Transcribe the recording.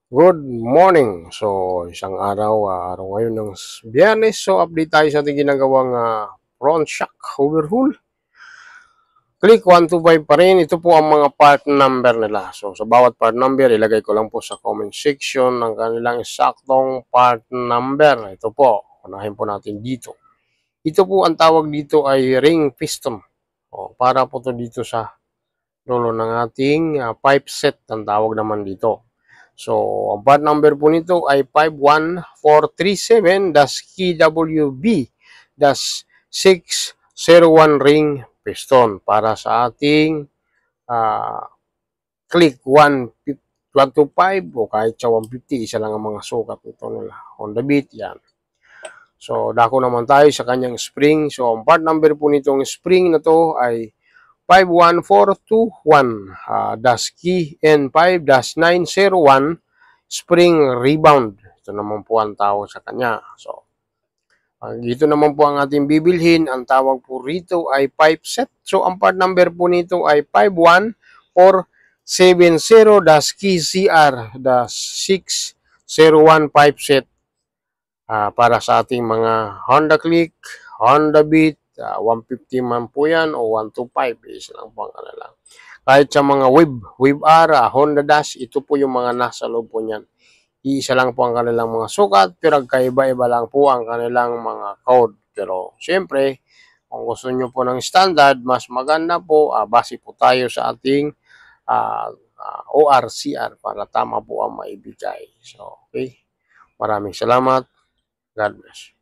Good morning. So, isang araw ngayon ng Biyernes. So, update tayo sa ating ginagawang front shock overhaul. Click 125 pa rin. Ito po ang mga part number nila. So, sa bawat part number, ilagay ko lang po sa comment section ng kanilang saktong part number. Ito po, unahin po natin dito. Ito po ang tawag dito ay ring piston. Para po to dito sa dulo ng ating pipe set, ang tawag naman dito. So, ang part number po nito ay 51437-KWB-601 ring piston para sa ating click 125 o kahit sa 150, isa lang ang mga sukat nito nila. On the beat, yan. So, dako naman tayo sa kanyang spring. So, ang part number po nitong spring na to ay 51421-key N5-901 spring rebound. Ito naman po ang tawag sa kanya. So, dito naman po ang ating bibilhin. Ang tawag po rito ay pipe set. So, ang part number po nito ay 51470-key CR-601 pipe set para sa ating mga Honda Click, Honda Beat, 150 man po yan o 125, isa lang po ang kanila. Kahit sa mga Wave R, Honda Dash, ito po yung mga nasa loob po niyan. Iisa lang po ang kanilang mga sukat, pero kaiba-iba lang po ang kanilang mga code. Pero siyempre, kung gusto nyo po ng standard, mas maganda po, base po tayo sa ating ORCR para tama po ang maibigay. So, okay. Maraming salamat. God bless.